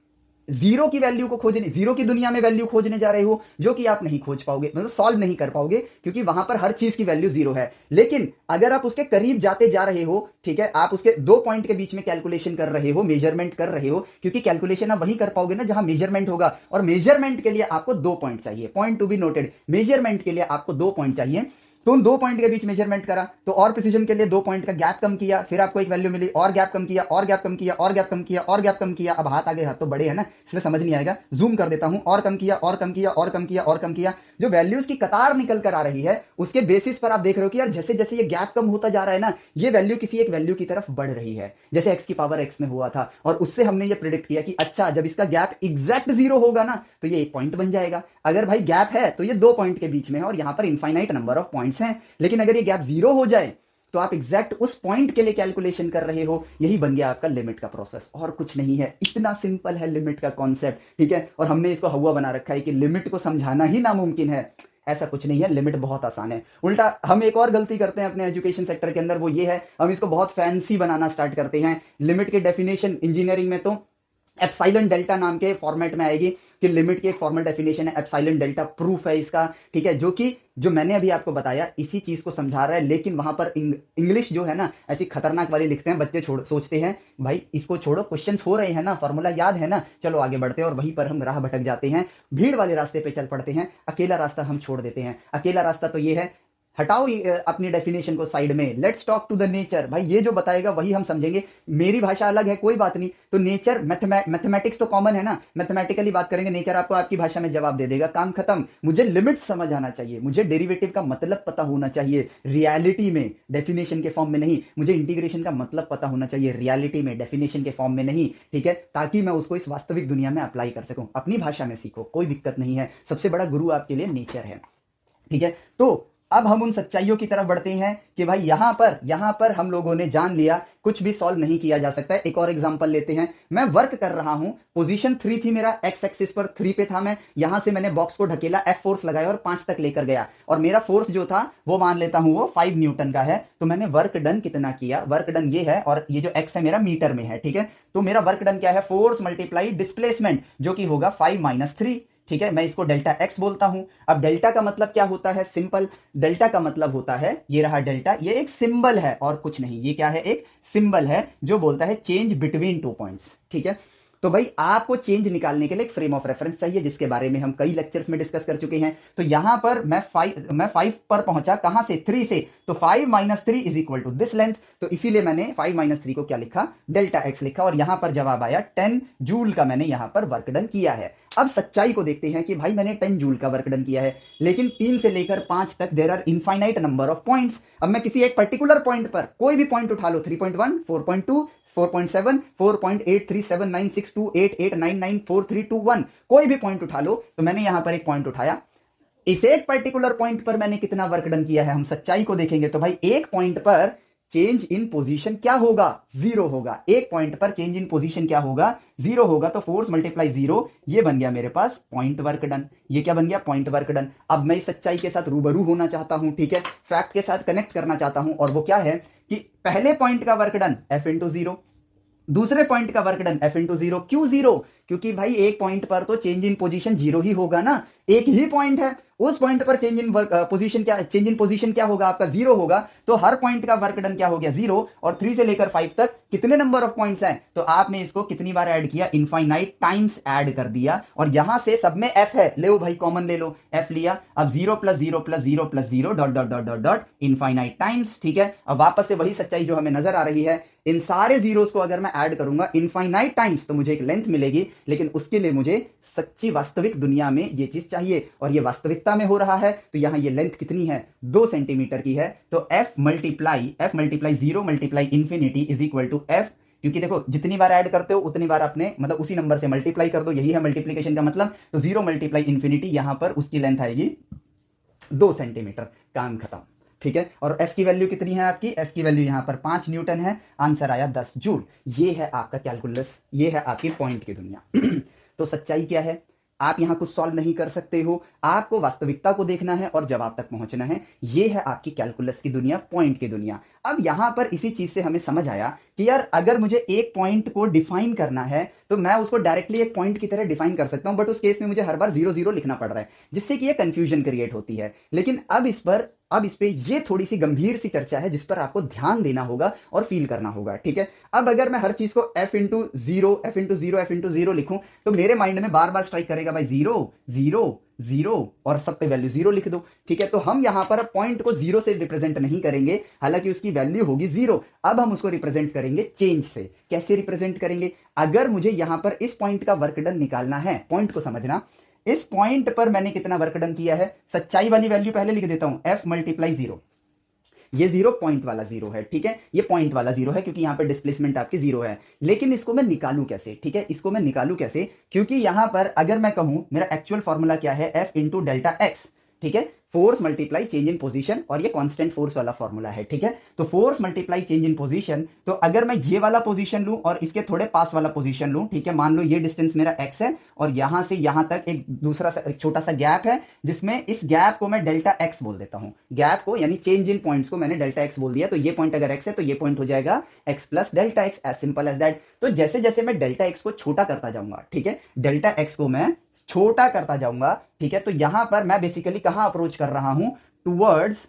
जीरो की वैल्यू को खोजने, जीरो की दुनिया में वैल्यू खोजने जा रहे हो, जो कि आप नहीं खोज पाओगे, मतलब सॉल्व नहीं कर पाओगे, क्योंकि वहां पर हर चीज की वैल्यू जीरो है। लेकिन अगर आप उसके करीब जाते जा रहे हो, ठीक है, आप उसके दो पॉइंट के बीच में कैलकुलेशन कर रहे हो, मेजरमेंट कर रहे हो, क्योंकि कैलकुलेशन आप वहीं कर पाओगे ना जहां मेजरमेंट होगा। और मेजरमेंट के लिए आपको 2 पॉइंट चाहिए, point to be noted. Measurement के लिए आपको 2 पॉइंट चाहिए। तो उन 2 पॉइंट के बीच मेजरमेंट करा, तो और प्रिसीजन के लिए 2 पॉइंट का गैप कम किया, फिर आपको एक वैल्यू मिली, और गैप कम किया, और गैप कम किया, और गैप कम किया, और गैप कम किया। अब हाथ आगे, हाथ तो बड़े है ना, इसलिए समझ नहीं आएगा, जूम कर देता हूं। और कम किया, और कम किया, और कम किया, और कम किया। जो वैल्यूज की कतार निकल कर आ रही है, उसके बेसिस पर आप देख रहे हो कि यार जैसे जैसे ये गैप कम होता जा रहा है ना, ये वैल्यू किसी एक वैल्यू की तरफ बढ़ रही है, जैसे एक्स की पावर एक्स में हुआ था। और उससे हमने ये प्रिडिक्ट किया कि अच्छा, जब इसका गैप एग्जैक्ट जीरो होगा ना, तो ये एक पॉइंट बन जाएगा। अगर भाई गैप है तो ये 2 पॉइंट के बीच में है, और यहां पर इनफाइनाइट नंबर ऑफ पॉइंट्स हैं। लेकिन अगर ये गैप जीरो हो जाए तो आप एग्जैक्ट उस पॉइंट के लिए कैलकुलेशन कर रहे हो। यही बन गया आपका लिमिट का प्रोसेस, और कुछ नहीं है। इतना सिंपल है लिमिट का कॉन्सेप्ट, ठीक है। और हमने इसको हवा बना रखा है कि लिमिट को समझाना ही नामुमकिन है। ऐसा कुछ नहीं है, लिमिट बहुत आसान है। उल्टा हम एक और गलती करते हैं अपने एजुकेशन सेक्टर के अंदर, वो ये है, हम इसको बहुत फैंसी बनाना स्टार्ट करते हैं। लिमिट के डेफिनेशन इंजीनियरिंग में तो एप्सिलॉन डेल्टा नाम के फॉर्मेट में आएगी कि लिमिट की एक फॉर्मल डेफिनेशन है, एप्सिलॉन डेल्टा प्रूफ है इसका, ठीक है, जो मैंने अभी आपको बताया इसी चीज को समझा रहा है। लेकिन वहां पर इंग्लिश जो है ना, ऐसी खतरनाक वाली लिखते हैं, बच्चे सोचते हैं भाई इसको छोड़ो, क्वेश्चंस हो रहे हैं ना, फॉर्मूला याद है ना, चलो आगे बढ़ते हैं। और वहीं पर हम राह भटक जाते हैं, भीड़ वाले रास्ते पे चल पड़ते हैं, अकेला रास्ता हम छोड़ देते हैं। अकेला रास्ता तो ये है, हटाओ अपनी डेफिनेशन को साइड में, let's talk to the nature. भाई ये जो बताएगा वही हम समझेंगे, मेरी भाषा अलग है कोई बात नहीं। तो नेचर, मैथमेटिक्स तो कॉमन है ना, मैथमेटिकली बात करेंगे, नेचर आपको आपकी भाषा में जवाब दे देगा, काम खत्म। मुझे लिमिट समझ आना चाहिए, मुझे डेरिवेटिव का मतलब पता होना चाहिए रियलिटी में, डेफिनेशन के फॉर्म में नहीं। मुझे इंटीग्रेशन का मतलब पता होना चाहिए रियलिटी में, डेफिनेशन के फॉर्म में नहीं, ठीक है, ताकि मैं उसको इस वास्तविक दुनिया में अप्लाई कर सकूं। अपनी भाषा में सीखो, कोई दिक्कत नहीं है। सबसे बड़ा गुरु आपके लिए नेचर है, ठीक है। तो अब हम उन सच्चाइयों की तरफ बढ़ते हैं कि भाई यहां पर हम लोगों ने जान लिया कुछ भी सॉल्व नहीं किया जा सकता है। एक और एग्जांपल लेते हैं। मैं वर्क कर रहा हूं, पोजीशन 3 थी, मेरा एक्स एक्सिस पर 3 पे था, मैं यहां से मैंने बॉक्स को ढकेला, एफ फोर्स लगाया और 5 तक लेकर गया, और मेरा फोर्स जो था वो मान लेता हूं वो 5 न्यूटन का है। तो मैंने वर्क डन कितना किया, वर्क डन ये है, और ये जो एक्स है मेरा मीटर में है, ठीक है। तो मेरा वर्क डन क्या है, फोर्स मल्टीप्लाई डिस्प्लेसमेंट, जो कि होगा 5 माइनस 3, ठीक है। मैं इसको डेल्टा एक्स बोलता हूं। अब डेल्टा का मतलब क्या होता है, सिंपल। डेल्टा का मतलब होता है, ये रहा डेल्टा, ये एक सिंबल है और कुछ नहीं। ये क्या है, एक सिंबल है जो बोलता है चेंज बिटवीन 2 पॉइंट्स, ठीक है। तो भाई आपको चेंज निकालने के लिए एक फ्रेम ऑफ रेफरेंस चाहिए, जिसके बारे में हम कई लेक्चर्स में डिस्कस कर चुके हैं। तो यहां पर मैं 5 पर पहुंचा, कहां से, 3 से। तो 5 minus 3 is equal to this length. तो इसीलिए मैंने 5 माइनस 3 को क्या लिखा, डेल्टा एक्स लिखा, और यहां पर जवाब आया 10 जूल का मैंने यहां पर वर्क डन किया है। अब सच्चाई को देखते हैं कि भाई मैंने 10 जूल का वर्क डन किया है, लेकिन 3 से लेकर 5 तक there are infinite number of points. अब मैं किसी एक पर्टिकुलर पॉइंट पर कोई भी पॉइंट उठा लो, 3.1, 4.2, 4.7, 4.83796288994321, कोई भी पॉइंट उठा लो। तो मैंने यहां पर एक पॉइंट उठाया, इस एक पर्टिकुलर पॉइंट पर मैंने कितना वर्क डन किया है, हम सच्चाई को देखेंगे। तो भाई एक पॉइंट पर चेंज इन पोजीशन क्या होगा, जीरो होगा। एक पॉइंट पर चेंज इन पोजीशन क्या होगा, जीरो होगा। तो फोर्स मल्टीप्लाई जीरो, ये बन गया मेरे पास पॉइंट वर्क डन। ये क्या बन गया, पॉइंट वर्क डन। अब मैं इस सच्चाई के साथ रूबरू होना चाहता हूं, ठीक है, फैक्ट के साथ कनेक्ट करना चाहता हूं, और वो क्या है कि पहले पॉइंट का work done F into zero, दूसरे पॉइंट का work done F into zero. क्यों जीरो, क्योंकि भाई एक पॉइंट पर तो चेंज इन पोजीशन जीरो ही होगा ना, एक ही पॉइंट है, उस पॉइंट पर चेंज इन पोजीशन क्या, चेंज इन पोजीशन क्या होगा आपका, जीरो होगा। तो हर पॉइंट का वर्क डन क्या हो गया, जीरो। और 3 से लेकर 5 तक कितने नंबर ऑफ पॉइंट्स हैं, तो आपने इसको कितनी बार ऐड किया, इनफाइनाइट टाइम्स ऐड कर दिया। और यहां से सब में एफ है, ले भाई कॉमन ले लो, एफ लिया। अब 0 plus 0 plus 0 plus 0 dot dot dot dot dot infinite times, ठीक है। अब वापस से वही सच्चाई जो हमें नजर आ रही है, इन सारे जीरोस को अगर मैं ऐड करूंगा इनफाइनाइट टाइम्स, तो मुझे एक लेंथ मिलेगी। लेकिन उसके लिए मुझे सच्ची वास्तविक दुनिया में ये चीज चाहिए, और ये वास्तविकता में हो रहा है। तो यहां ये लेंथ कितनी है, 2 सेंटीमीटर की है। तो F multiply 0 multiply infinity is equal to F, क्योंकि देखो जितनी बार ऐड करते हो उतनी बार आपने मतलब उसी नंबर से मल्टीप्लाई कर दो, यही है मल्टीप्लीकेशन का मतलब। तो 0 मल्टीप्लाई इंफिनिटी, यहां पर उसकी लेंथ आएगी 2 सेंटीमीटर, काम खत्म, ठीक है। और एफ की वैल्यू कितनी है आपकी, एफ की वैल्यू यहां पर 5 न्यूटन है, आंसर आया 10 जूल। ये है आपका कैलकुलस, ये है आपकी पॉइंट की दुनिया। तो सच्चाई क्या है, आप यहां कुछ सॉल्व नहीं कर सकते हो, आपको वास्तविकता को देखना है और जवाब तक पहुंचना है। ये है आपकी कैलकुलस की दुनिया, पॉइंट की दुनिया। अब यहां पर इसी चीज से हमें समझ आया कि यार अगर मुझे एक पॉइंट को डिफाइन करना है तो मैं उसको डायरेक्टली एक पॉइंट की तरह डिफाइन कर सकता हूं, बट उस केस में मुझे हर बार 0 0 लिखना पड़ रहा है, जिससे कि ये कंफ्यूजन क्रिएट होती है। लेकिन अब इस पे ये थोड़ी सी गंभीर सी चर्चा है, जिस पर आपको ध्यान देना होगा और फील करना होगा, ठीक है। अब अगर मैं हर चीज को F into zero F into zero F into zero लिखूं, तो मेरे माइंड में बार बार स्ट्राइक करेगा भाई जीरो जीरो जीरो, और सब पे वैल्यू जीरो लिख दो, ठीक है। तो हम यहां पर पॉइंट को जीरो से रिप्रेजेंट नहीं करेंगे, हालांकि उसकी वैल्यू होगी जीरो। अब हम उसको रिप्रेजेंट करेंगे चेंज से। कैसे रिप्रेजेंट करेंगे, अगर मुझे यहां पर इस पॉइंट का वर्क डन निकालना है, पॉइंट को समझना, इस पॉइंट पर मैंने कितना वर्क डन किया है, सच्चाई वाली वैल्यू पहले लिख देता हूं, एफ मल्टीप्लाई जीरो। ये जीरो पॉइंट वाला जीरो है, ठीक है, ये पॉइंट वाला जीरो है, क्योंकि यहां पे डिस्प्लेसमेंट आपकी जीरो है। लेकिन इसको मैं निकालू कैसे, ठीक है, इसको मैं निकालू कैसे, क्योंकि यहां पर अगर मैं कहूं मेरा एक्चुअल फॉर्मूला क्या है, एफ इंटू डेल्टा एक्स, ठीक है, force multiply change in position, और ये कांस्टेंट फोर्स वाला फॉर्मूला है, ठीक है। तो force multiply change in position, तो अगर मैं ये वाला पोजीशन लूं और इसके थोड़े पास वाला पोजीशन लूं, ठीक है, मान लो ये डिस्टेंस मेरा x है, और यहां से यहां तक एक दूसरा एक छोटा सा गैप है, जिसमें इस गैप को मैं डेल्टा x बोल देता हूं। गैप को यानी चेंज इन पॉइंट्स को मैंने डेल्टा x बोल दिया। तो ये पॉइंट अगर x है तो ये पॉइंट हो जाएगा x plus delta x, as simple as that. तो जैसे जैसे मैं डेल्टा x को छोटा करता जाऊंगा, ठीक है, डेल्टा x को मैं छोटा करता जाऊंगा, ठीक है, तो यहां पर मैं बेसिकली कहां अप्रोच कर रहा हूं, टुवर्ड्स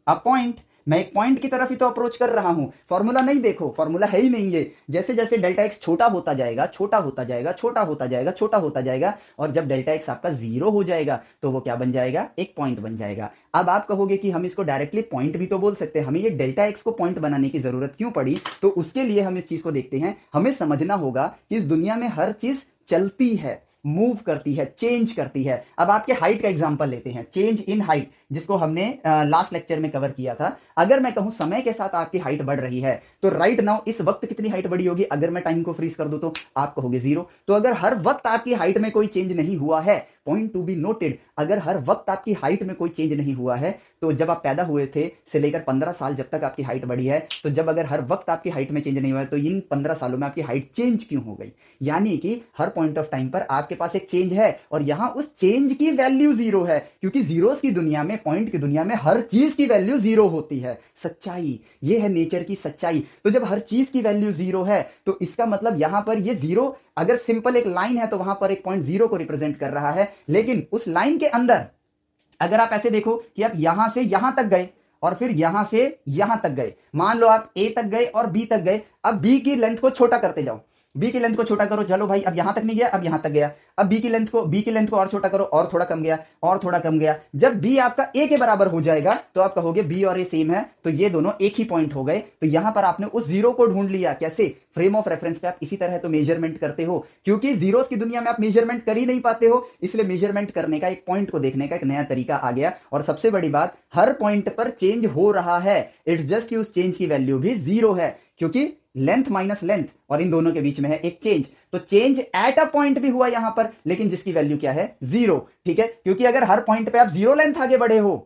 अ पॉइंट। मैं एक पॉइंट की तरफ ही तो अप्रोच कर रहा हूं। फॉर्मूला नहीं देखो, फॉर्मूला है ही नहीं ये। जैसे जैसे डेल्टा एक्स छोटा होता जाएगा, छोटा होता जाएगा, छोटा होता जाएगा, छोटा होता जाएगा, और जब डेल्टा एक्स आपका जीरो हो जाएगा तो वो क्या बन जाएगा, एक पॉइंट बन जाएगा। अब आप कहोगे कि हम इसको डायरेक्टली पॉइंट भी तो बोल सकते हैं, हमें ये डेल्टा एक्स को पॉइंट बनाने की जरूरत क्यों पड़ी? तो उसके लिए हम इस चीज को देखते हैं। हमें समझना होगा कि इस दुनिया में हर चीज चलती है, मूव करती है, चेंज करती है। अब आपके हाइट का एग्जांपल लेते हैं, चेंज इन हाइट, जिसको हमने लास्ट लेक्चर में कवर किया था। अगर मैं कहूं समय के साथ आपकी हाइट बढ़ रही है, तो राइट नाउ इस वक्त कितनी हाइट बढ़ी होगी? अगर मैं टाइम को फ्रीज कर दूं तो आप कहोगे जीरो। तो अगर हर वक्त आपकी हाइट में कोई चेंज नहीं हुआ है, पॉइंट टू बी नोटेड, अगर हर वक्त आपकी हाइट में कोई चेंज नहीं हुआ है, तो जब आप पैदा हुए थे से लेकर 15 साल जब तक आपकी हाइट बढ़ी है, तो जब अगर हर वक्त आपकी हाइट में चेंज नहीं हुआ है, तो इन 15 सालों में आपकी हाइट चेंज क्यों हो गई? यानी कि हर पॉइंट ऑफ टाइम पर आपके पास एक चेंज है, और यहां उस चेंज की वैल्यू जीरो है, क्योंकि जीरोस की दुनिया में, पॉइंट की दुनिया में हर चीज की वैल्यू जीरो होती है। सच्चाई ये है, नेचर की सच्चाई। तो जब हर चीज की वैल्यू जीरो है, तो इसका मतलब यहां पर ये जीरो, अगर सिंपल एक लाइन है तो वहां पर एक पॉइंट जीरो को रिप्रेजेंट कर रहा है, लेकिन उस लाइन के अंदर अगर आप ऐसे देखो कि आप यहां से यहां तक गए और फिर यहां से यहां तक गए, मान लो आप ए तक गए और बी तक गए, अब बी की लेंथ को छोटा करते जाओ, बी की लेंथ को छोटा करो, चलो भाई अब यहां तक नहीं गया, अब यहां तक गया, अब बी की लेंथ को और छोटा करो, और थोड़ा कम गया, और थोड़ा कम गया। जब बी आपका ए के बराबर हो जाएगा तो आप कहोगे बी और ए सेम है, तो ये दोनों एक ही पॉइंट हो गए। तो यहां पर आपने उस जीरो को ढूंढ लिया। कैसे? फ्रेम ऑफ रेफरेंस पे आप इसी तरह तो मेजरमेंट करते हो, क्योंकि जीरोस की दुनिया में आप मेजरमेंट कर ही नहीं पाते हो, इसलिए मेजरमेंट करने का, एक पॉइंट को देखने का एक नया तरीका आ गया। और सबसे बड़ी बात, हर पॉइंट पर चेंज हो रहा है, इट्स जस्ट कि उस चेंज की वैल्यू भी जीरो है, क्योंकि लेंथ माइनस लेंथ, और इन दोनों के बीच में है एक चेंज। तो चेंज एट अ पॉइंट भी हुआ यहां पर, लेकिन जिसकी वैल्यू क्या है? जीरो। ठीक है, क्योंकि अगर हर पॉइंट पे आप जीरो लेंथ आगे बढ़े हो,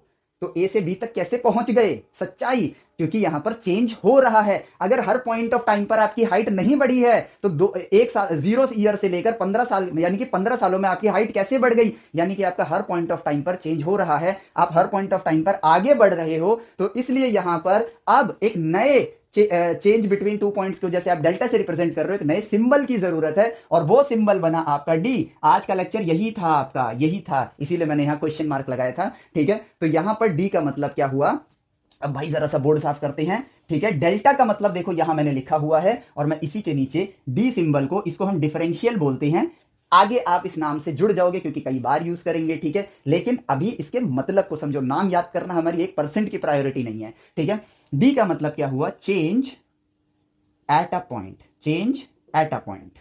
तो ए से बी तक कैसे पहुंच गए? सच्चाई, क्योंकि यहां पर चेंज हो रहा है। अगर हर पॉइंट ऑफ टाइम पर आपकी हाइट नहीं बढ़ी है, तो एक साल, जीरो ईयर से लेकर 15 साल, यानी कि 15 सालों में आपकी हाइट कैसे बढ़ गई? यानी कि आपका हर पॉइंट ऑफ टाइम पर चेंज हो रहा है, आप हर पॉइंट ऑफ टाइम पर आगे बढ़ रहे हो। तो इसलिए यहां पर अब एक नए चेंज बिटवीन टू पॉइंट्स को, जैसे आप डेल्टा से रिप्रेजेंट कर रहे हो, एक नए सिंबल की जरूरत है, और वो सिंबल बना आपका डी। आज का लेक्चर यही था आपका, यही था, इसीलिए मैंने यहां क्वेश्चन मार्क लगाया था। ठीक है, तो यहां पर डी का मतलब क्या हुआ? अब भाई जरा सा बोर्ड साफ करते हैं। ठीक है, डेल्टा का मतलब देखो यहां मैंने लिखा हुआ है, और मैं इसी के नीचे डी सिंबल को, इसको हम डिफरेंशियल बोलते हैं। आगे आप इस नाम से जुड़ जाओगे क्योंकि कई बार यूज करेंगे। ठीक है, लेकिन अभी इसके मतलब को समझो, नाम याद करना हमारी 1% की प्रायोरिटी नहीं है। ठीक है, डी का मतलब क्या हुआ? Change at a point, change at a point.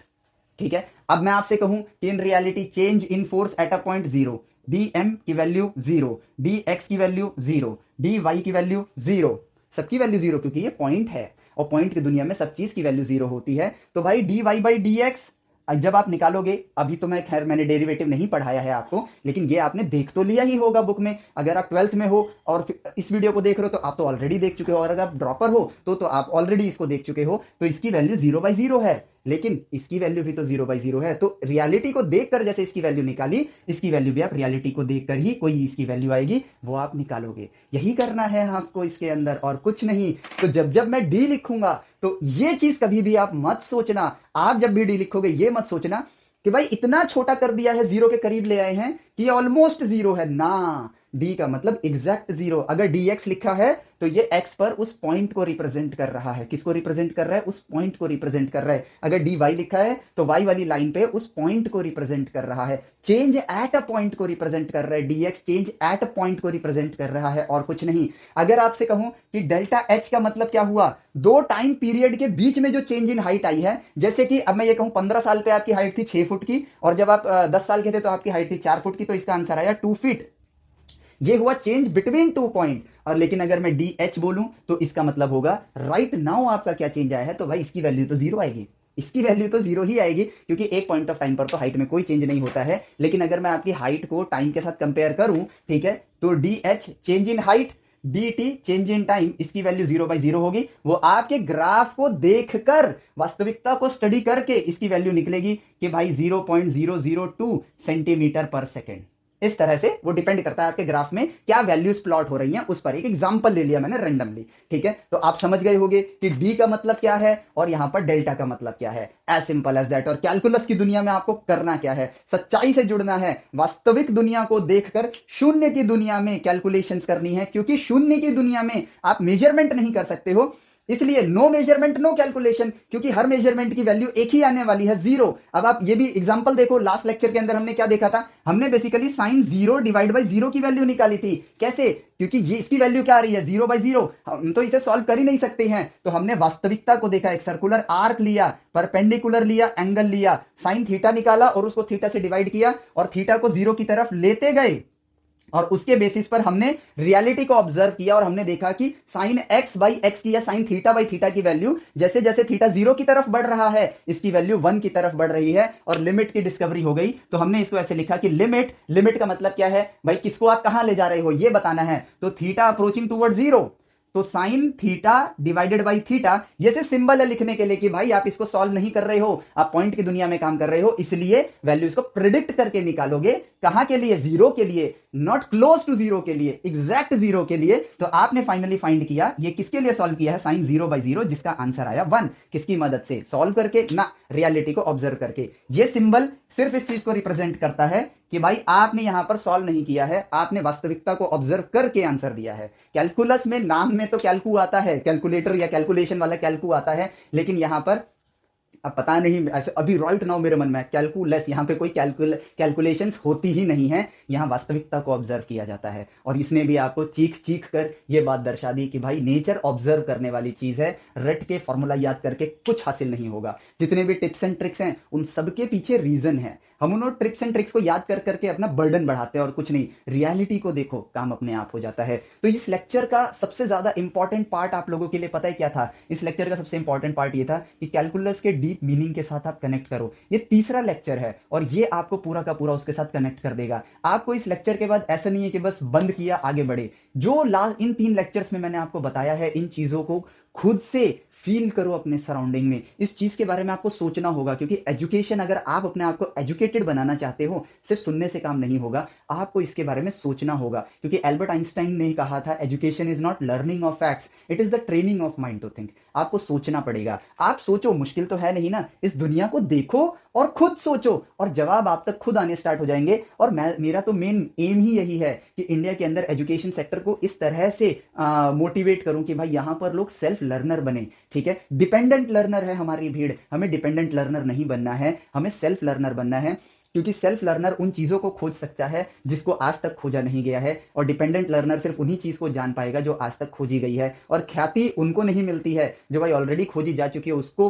ठीक है, अब मैं आपसे कहूं कि in reality change in force at a point zero, D M की वैल्यू जीरो, डी एक्स की वैल्यू जीरो, डी वाई की वैल्यू जीरो, सबकी वैल्यू जीरो, क्योंकि ये पॉइंट है और पॉइंट की दुनिया में सब चीज की वैल्यू जीरो होती है। तो भाई D Y by D X जब आप निकालोगे, अभी तो मैं खैर मैंने डेरिवेटिव नहीं पढ़ाया है आपको, लेकिन ये आपने देख तो लिया ही होगा बुक में। अगर आप 12th में हो और इस वीडियो को देख रहे हो तो आप तो ऑलरेडी देख चुके हो, और अगर आप ड्रॉपर हो तो आप ऑलरेडी इसको देख चुके हो। तो इसकी वैल्यू जीरो बाई जीरो है, लेकिन इसकी वैल्यू भी तो जीरो बाई जीरो है। तो रियलिटी को देखकर जैसे इसकी वैल्यू निकाली, इसकी वैल्यू भी आप रियलिटी को देखकर ही कोई इसकी वैल्यू आएगी वो आप निकालोगे। यही करना है आपको इसके अंदर, और कुछ नहीं। तो जब जब मैं डी लिखूंगा तो ये चीज कभी भी आप मत सोचना, आप जब भी डी लिखोगे ये मत सोचना कि भाई इतना छोटा कर दिया है, जीरो के करीब ले आए हैं कि ऑलमोस्ट जीरो है ना। डी का मतलब एग्जैक्ट जीरो। अगर डी एक्स लिखा है तो ये एक्स पर उस पॉइंट को रिप्रेजेंट कर रहा है। किसको रिप्रेजेंट कर रहा है? उस पॉइंट को रिप्रेजेंट कर रहा है। अगर डी वाई लिखा है तो वाई वाली लाइन पे उस पॉइंट को रिप्रेजेंट कर रहा है। चेंज एट अ पॉइंट को रिप्रेजेंट कर रहा है, D x change at a point को रिप्रेजेंट कर रहा है, और कुछ नहीं। अगर आपसे कहूं कि डेल्टा एच का मतलब क्या हुआ? दो टाइम पीरियड के बीच में जो चेंज इन हाइट आई है। जैसे कि अब मैं ये कहूं 15 साल पे आपकी हाइट थी 6 फुट की, और जब आप 10 साल के थे तो आपकी हाइट थी 4 फुट की, तो इसका आंसर आया 2 फीट। ये हुआ चेंज बिटवीन टू पॉइंट। और लेकिन अगर मैं डी एच बोलूं तो इसका मतलब होगा राइट नाउ आपका क्या चेंज आया है, तो भाई इसकी वैल्यू तो जीरो आएगी, इसकी वैल्यू तो जीरो ही आएगी, क्योंकि एक पॉइंट ऑफ टाइम पर तो हाइट में कोई चेंज नहीं होता है। लेकिन अगर मैं आपकी हाइट को टाइम के साथ कंपेयर करूं, ठीक है, तो D H change in height, D T change in time, इसकी वैल्यू जीरो बाई जीरो होगी। वो आपके ग्राफ को देखकर, वास्तविकता को स्टडी करके इसकी वैल्यू निकलेगी कि भाई 0.002 सेंटीमीटर पर सेकेंड। इस तरह से वो डिपेंड करता है आपके ग्राफ में क्या वैल्यूज प्लॉट हो रही हैं उस पर। एक एग्जांपल ले लिया मैंने रैंडमली, ठीक है। तो आप समझ गए होंगे कि डी का मतलब क्या है और यहां पर डेल्टा का मतलब क्या है। As simple as that. और कैलकुलस की दुनिया में आपको करना क्या है, सच्चाई से जुड़ना है, वास्तविक दुनिया को देखकर शून्य की दुनिया में कैलकुलेशंस करनी है, क्योंकि शून्य की दुनिया में आप मेजरमेंट नहीं कर सकते हो, इसलिए नो मेजरमेंट नो कैलकुलेशन, क्योंकि हर मेजरमेंट की वैल्यू एक ही आने वाली है, जीरो। अब आप ये भी एग्जांपल देखो, लास्ट लेक्चर के अंदर हमने क्या देखा था, हमने basically sine zero divide by zero की वैल्यू निकाली थी। कैसे? क्योंकि ये इसकी वैल्यू क्या आ रही है, जीरो बाई जीरो, हम तो इसे सॉल्व कर ही नहीं सकते हैं। तो हमने वास्तविकता को देखा, एक सर्कुलर आर्क लिया, परपेंडिकुलर लिया, एंगल लिया, साइन थीटा निकाला और उसको थीटा से डिवाइड किया और थीटा को जीरो की तरफ लेते गए, और उसके बेसिस पर हमने रियलिटी को ऑब्जर्व किया और हमने देखा कि साइन एक्स बाई एक्स की या साइन थीटा बाई थीटा की वैल्यू जैसे जैसे थीटा जीरो की तरफ बढ़ रहा है, इसकी वैल्यू वन की तरफ बढ़ रही है और लिमिट की डिस्कवरी हो गई। तो हमने इसको ऐसे लिखा कि लिमिट, लिमिट का मतलब क्या है भाई, किसको आप कहां ले जा रहे हो ये बताना है। तो थीटा अप्रोचिंग टूवर्ड जीरो, तो sine theta divided by theta, ये सिर्फ सिंबल है लिखने के लिए कि भाई आप इसको सॉल्व नहीं कर रहे हो, आप पॉइंट की दुनिया में काम कर रहे हो, इसलिए वैल्यूज को प्रिडिक्ट करके निकालोगे। कहां के लिए? जीरो के लिए, नॉट क्लोज टू जीरो के लिए, एग्जैक्ट जीरो के लिए। तो आपने फाइनली फाइंड किया ये किसके लिए सॉल्व किया है, साइन जीरो बाई जीरो, जिसका आंसर आया वन। किसकी मदद से? सॉल्व करके ना, रियलिटी को ऑब्जर्व करके। ये सिंबल सिर्फ इस चीज को रिप्रेजेंट करता है कि भाई आपने यहां पर सॉल्व नहीं किया है, आपने वास्तविकता को ऑब्जर्व करके आंसर दिया है। कैलकुलस में नाम में तो कैलकू आता है, कैलकुलेटर या कैलकुलेशन वाला कैलकू आता है, लेकिन यहां पर अब पता नहीं, ऐसे अभी राइट नाउ मेरे मन में कैलकुलस, यहां पे कोई कैलकुलेशंस होती ही नहीं है, यहां वास्तविकता को ऑब्जर्व किया जाता है। और इसने भी आपको चीख चीख कर ये बात दर्शा दी कि भाई नेचर ऑब्जर्व करने वाली चीज है, रट के फॉर्मूला याद करके कुछ हासिल नहीं होगा। जितने भी टिप्स एंड ट्रिक्स हैं उन सबके पीछे रीजन है, हम उन ट्रिप्स एंड ट्रिक्स को याद कर करके अपना बर्डन बढ़ाते हैं और कुछ नहीं। रियलिटी को देखो, काम अपने आप हो जाता है। तो इस लेक्चर का सबसे ज्यादा इंपॉर्टेंट पार्ट आप लोगों के लिए पता है क्या था? इस लेक्चर का सबसे इंपॉर्टेंट पार्ट ये था कि कैलकुलस के डीप मीनिंग के साथ आप कनेक्ट करो। ये तीसरा लेक्चर है और ये आपको पूरा का पूरा उसके साथ कनेक्ट कर देगा। आपको इस लेक्चर के बाद ऐसा नहीं है कि बस बंद किया आगे बढ़े, जो लास्ट इन 3 लेक्चर्स में मैंने आपको बताया है, इन चीजों को खुद से फील करो अपने सराउंडिंग में। इस चीज के बारे में आपको सोचना होगा, क्योंकि एजुकेशन, अगर आप अपने आप को एजुकेटेड बनाना चाहते हो, सिर्फ सुनने से काम नहीं होगा, आपको इसके बारे में सोचना होगा। क्योंकि एल्बर्ट आइंस्टाइन ने कहा था, education is not learning of facts, it is the training of mind to think. आपको सोचना पड़ेगा। आप सोचो, मुश्किल तो है नहीं ना, इस दुनिया को देखो और खुद सोचो और जवाब आप तक खुद आने स्टार्ट हो जाएंगे। और मेरा तो मेन एम ही यही है कि इंडिया के अंदर एजुकेशन सेक्टर को इस तरह से मोटिवेट करूं कि भाई यहां पर लोग सेल्फ लर्नर बने। ठीक है, डिपेंडेंट लर्नर है हमारी भीड़, हमें डिपेंडेंट लर्नर नहीं बनना है, हमें सेल्फ लर्नर बनना है। क्योंकि सेल्फ लर्नर उन चीजों को खोज सकता है जिसको आज तक खोजा नहीं गया है, और डिपेंडेंट लर्नर सिर्फ उन्हीं चीज को जान पाएगा जो आज तक खोजी गई है। और ख्याति उनको नहीं मिलती है जो भाई ऑलरेडी खोजी जा चुकी है, उसको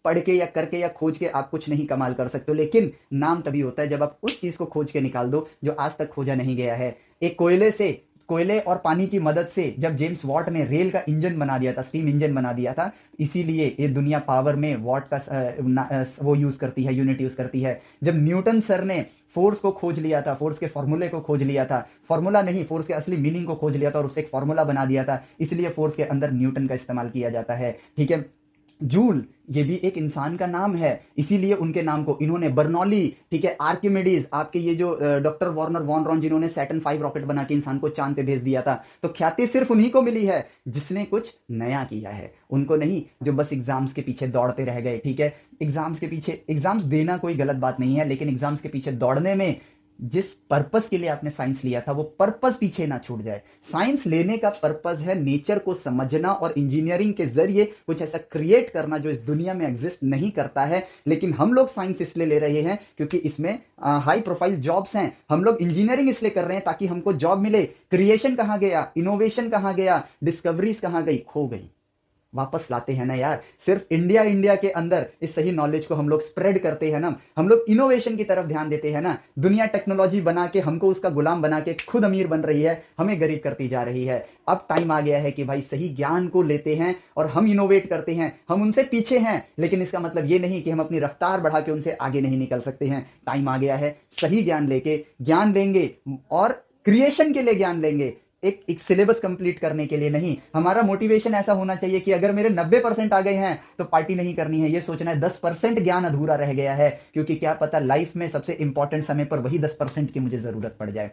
पढ़ के या करके या खोज के आप कुछ नहीं कमाल कर सकते हो। लेकिन नाम तभी होता है जब आप उस चीज को खोज के निकाल दो जो आज तक खोजा नहीं गया है। एक कोयले और पानी की मदद से जब जेम्स वॉट ने रेल का इंजन बना दिया था, स्टीम इंजन बना दिया था, इसीलिए ये दुनिया पावर में वॉट का वो यूज करती है, यूनिट यूज करती है। जब न्यूटन सर ने फोर्स को खोज लिया था, फोर्स के फॉर्मूले को खोज लिया था, फॉर्मूला नहीं, फोर्स के असली मीनिंग को खोज लिया था और उससे एक फॉर्मूला बना दिया था, इसलिए फोर्स के अंदर न्यूटन का इस्तेमाल किया जाता है। ठीक है, जूल ये भी एक इंसान का नाम है, इसीलिए उनके नाम को इन्होंने, बर्नौली, ठीक है, आर्किमिडीज, आपके ये जो डॉक्टर वार्नर वॉन रॉन जिन्होंने सैटर्न 5 रॉकेट बना के इंसान को चांद पे भेज दिया था, तो ख्याति सिर्फ उन्हीं को मिली है जिसने कुछ नया किया है, उनको नहीं जो बस एग्जाम्स के पीछे दौड़ते रह गए। ठीक है, एग्जाम्स के पीछे, एग्जाम्स देना कोई गलत बात नहीं है, लेकिन एग्जाम्स के पीछे दौड़ने में जिस पर्पस के लिए आपने साइंस लिया था वो पर्पस पीछे ना छूट जाए। साइंस लेने का पर्पस है नेचर को समझना और इंजीनियरिंग के जरिए कुछ ऐसा क्रिएट करना जो इस दुनिया में एग्जिस्ट नहीं करता है। लेकिन हम लोग साइंस इसलिए ले रहे हैं क्योंकि इसमें हाई प्रोफाइल जॉब्स हैं। हम लोग इंजीनियरिंग इसलिए कर रहे हैं ताकि हमको जॉब मिले। क्रिएशन कहां गया, इनोवेशन कहां गया, डिस्कवरीज कहां गई, खो गई, वापस लाते हैं ना यार। सिर्फ इंडिया के अंदर इस सही नॉलेज को हम लोग स्प्रेड करते हैं ना, हम लोग इनोवेशन की तरफ ध्यान देते हैं ना। दुनिया टेक्नोलॉजी बना के हमको उसका गुलाम बना के खुद अमीर बन रही है, हमें गरीब करती जा रही है। अब टाइम आ गया है कि भाई सही ज्ञान को लेते हैं और हम इनोवेट करते हैं। हम उनसे पीछे हैं लेकिन इसका मतलब ये नहीं कि हम अपनी रफ्तार बढ़ा के उनसे आगे नहीं निकल सकते हैं। टाइम आ गया है, सही ज्ञान लेके ज्ञान लेंगे और क्रिएशन के लिए ज्ञान लेंगे, एक सिलेबस कंप्लीट करने के लिए नहीं। हमारा मोटिवेशन ऐसा होना चाहिए कि अगर मेरे 90% आ गए हैं तो पार्टी नहीं करनी है, ये सोचना है 10% ज्ञान अधूरा रह गया है, क्योंकि क्या पता लाइफ में सबसे इंपॉर्टेंट समय पर वही 10% की मुझे जरूरत पड़ जाए।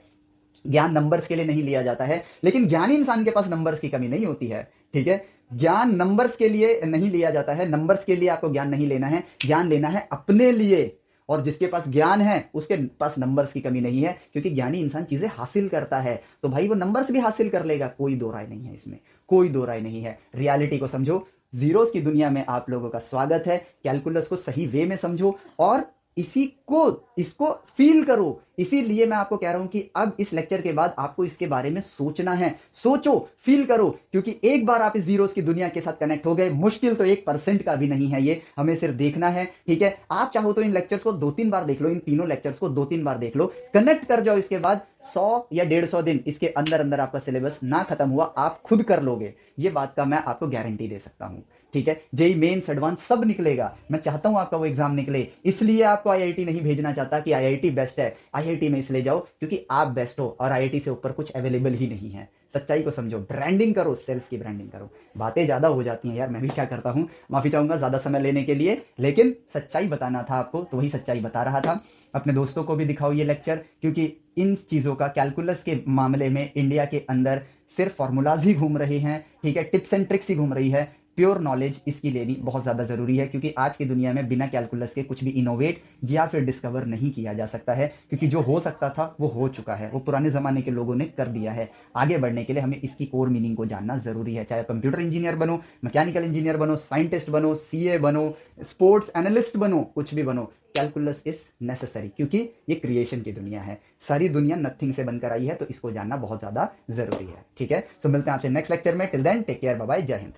ज्ञान नंबर्स के लिए नहीं लिया जाता है, लेकिन ज्ञानी इंसान के पास नंबर्स की कमी नहीं होती है। ठीक है, ज्ञान नंबर्स के लिए नहीं लिया जाता है, नंबर्स के लिए आपको ज्ञान नहीं लेना है, ज्ञान लेना है अपने लिए। और जिसके पास ज्ञान है उसके पास नंबर्स की कमी नहीं है, क्योंकि ज्ञानी इंसान चीजें हासिल करता है तो भाई वो नंबर्स भी हासिल कर लेगा, कोई दो राय नहीं है इसमें, कोई दो राय नहीं है। रियलिटी को समझो, जीरोस की दुनिया में आप लोगों का स्वागत है। कैलकुलस को सही वे में समझो और इसी को इसको फील करो। इसीलिए मैं आपको कह रहा हूं कि अब इस लेक्चर के बाद आपको इसके बारे में सोचना है। सोचो, फील करो, क्योंकि एक बार आप इस जीरोस की दुनिया के साथ कनेक्ट हो गए, मुश्किल तो 1% का भी नहीं है ये, हमें सिर्फ देखना है। ठीक है, आप चाहो तो इन लेक्चर्स को 2-3 बार देख लो, इन तीनों लेक्चर्स को 2-3 बार देख लो, कनेक्ट कर जाओ। इसके बाद 100 या 150 दिन इसके अंदर अंदर आपका सिलेबस ना खत्म हुआ आप खुद कर लोगे, ये बात का मैं आपको गारंटी दे सकता हूं। ठीक है, जेई मेंस एडवांस सब निकलेगा, मैं चाहता हूं आपका वो एग्जाम निकले, इसलिए आपको आईआईटी नहीं भेजना चाहता कि आईआईटी बेस्ट है। आईआईटी में इसलिए जाओ क्योंकि आप बेस्ट हो और आईआईटी से ऊपर कुछ अवेलेबल ही नहीं है। सच्चाई को समझो, ब्रांडिंग करो, सेल्फ की ब्रांडिंग करो। बातें ज्यादा हो जाती हैं यार, मैं भी क्या करता हूं, माफी चाहूंगा ज्यादा समय लेने के लिए, लेकिन सच्चाई बताना था आपको तो वही सच्चाई बता रहा था। अपने दोस्तों को भी दिखाओ ये लेक्चर, क्योंकि इन चीजों का कैलकुलस के मामले में इंडिया के अंदर सिर्फ फॉर्मूलाज ही घूम रहे हैं। ठीक है, टिप्स एंड ट्रिक्स ही घूम रही है, प्योर नॉलेज इसकी लेनी बहुत ज्यादा जरूरी है, क्योंकि आज की दुनिया में बिना कैलकुलस के कुछ भी इनोवेट या फिर डिस्कवर नहीं किया जा सकता है, क्योंकि जो हो सकता था वो हो चुका है, वो पुराने जमाने के लोगों ने कर दिया है। आगे बढ़ने के लिए हमें इसकी कोर मीनिंग को जानना जरूरी है, चाहे कंप्यूटर इंजीनियर बनो, मैकेनिकल इंजीनियर बनो, साइंटिस्ट बनो, सीए बनो, स्पोर्ट्स एनालिस्ट बनो, कुछ भी बनो, कैलकुलस इज नेसेसरी, क्योंकि ये क्रिएशन की दुनिया है, सारी दुनिया नथिंग से बनकर आई है, तो इसको जानना बहुत ज्यादा जरूरी है। ठीक है, सो मिलते हैं आपसे नेक्स्ट लेक्चर में, till then take care, bye bye, Jai Hind.